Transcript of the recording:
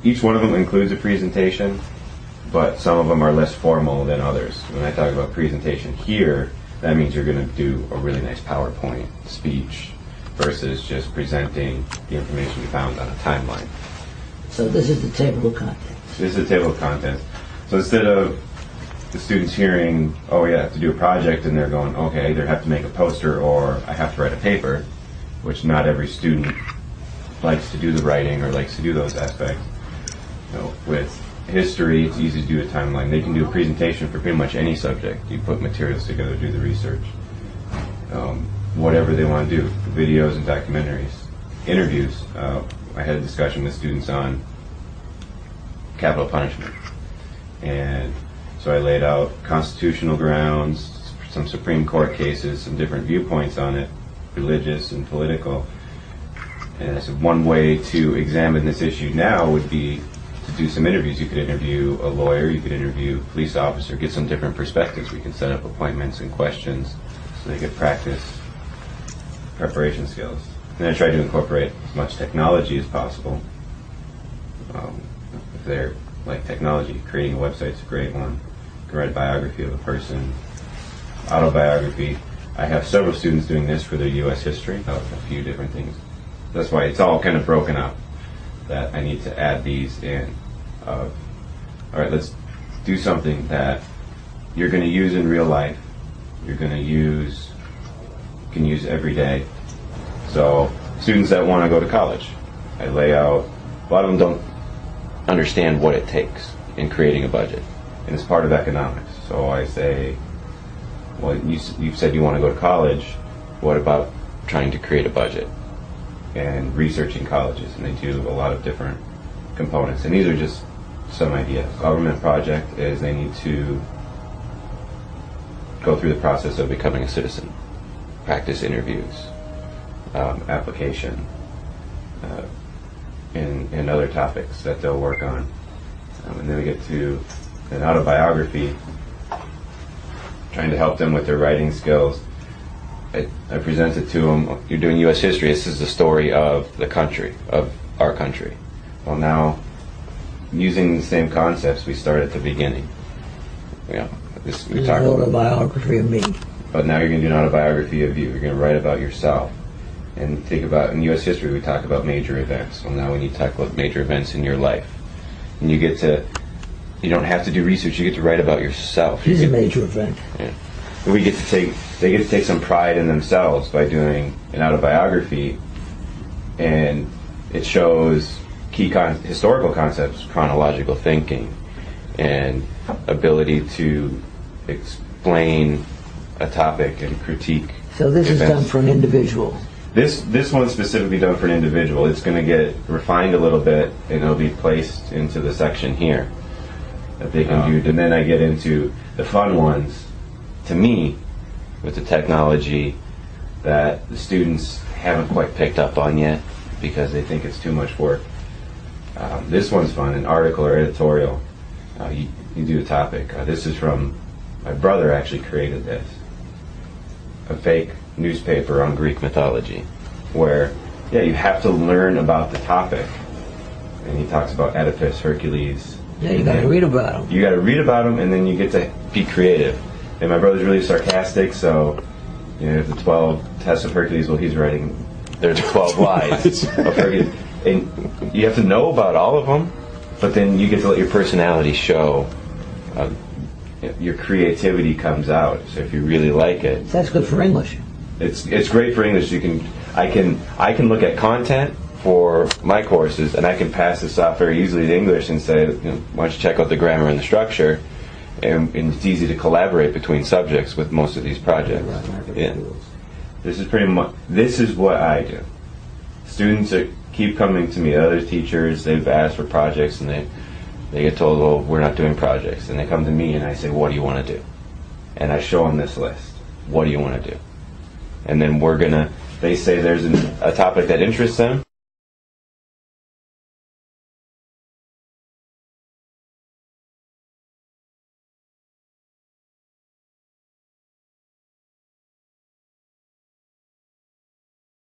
each one of them includes a presentation, but some of them are less formal than others. When I talk about presentation here, that means you're going to do a really nice PowerPoint speech versus just presenting the information you found on a timeline. So this is the table of contents. This is a table of contents. So instead of the students hearing, oh yeah, I have to do a project, and they're going, okay, I either have to make a poster or I have to write a paper, which not every student likes to do the writing or likes to do those aspects. With history, it's easy to do a timeline. They can do a presentation for pretty much any subject. You put materials together, do the research. Whatever they want to do, videos and documentaries. Interviews. I had a discussion with students on capital punishment. And so I laid out constitutional grounds, some Supreme Court cases, some different viewpoints on it, religious and political. And I said one way to examine this issue now would be to do some interviews. You could interview a lawyer, you could interview a police officer, get some different perspectives. We can set up appointments and questions so they could practice preparation skills. And I tried to incorporate as much technology as possible. If they're like technology, creating a website's a great one. You can write a biography of a person, autobiography. I have several students doing this for their U.S. history, a few different things. That's why it's all kind of broken up, that I need to add these in. All right, let's do something that you're going to use in real life, you're going to use, you can use every day. So students that want to go to college, I lay out, a lot of them don't understand what it takes in creating a budget, and it's part of economics. So I say, well, you've said you want to go to college, what about trying to create a budget and researching colleges? And they do a lot of different components, and these are just some ideas. Government project is they need to go through the process of becoming a citizen, practice interviews, application, and other topics that they'll work on. And then we get to an autobiography, trying to help them with their writing skills. I presented to them, you're doing U.S. history, this is the story of the country, of our country. Well, now, using the same concepts, we start at the beginning. We talk an autobiography of me. But now you're going to do an autobiography of you. You're going to write about yourself. And think about, in U.S. history, we talk about major events. Well, now we need to talk about major events in your life. And you don't have to do research, you get to write about yourself. It's a major event. Yeah. They get to take some pride in themselves by doing an autobiography, and it shows key historical concepts, chronological thinking, and ability to explain a topic and critique. So this events. is done for an individual. This one's specifically done for an individual. It's going to get refined a little bit, and it'll be placed into the section here that they can do. And then I get into the fun ones, to me, with the technology that the students haven't quite picked up on yet because they think it's too much work. This one's fun, an article or editorial. You do a topic. This is from, my brother actually created this. A fake newspaper on Greek mythology, where, you have to learn about the topic. And he talks about Oedipus, Hercules. Yeah, you got to read about them. You got to read about them, and then you get to be creative. And my brother's really sarcastic, so the 12 tests of Hercules. Well, he's writing. There's 12 lies of Hercules, and you have to know about all of them. But then you get to let your personality show. Your creativity comes out. So if you really like it, that's good for English. It's great for English. I can look at content for my courses, and I can pass this off very easily to English and say, why don't you check out the grammar and the structure, and it's easy to collaborate between subjects with most of these projects. Yeah. This is what I do. Students keep coming to me. Other teachers, they've asked for projects, and they get told, well, we're not doing projects. And they come to me and I say, what do you want to do? And I show them this list. What do you want to do? And then they say there's a topic that interests them.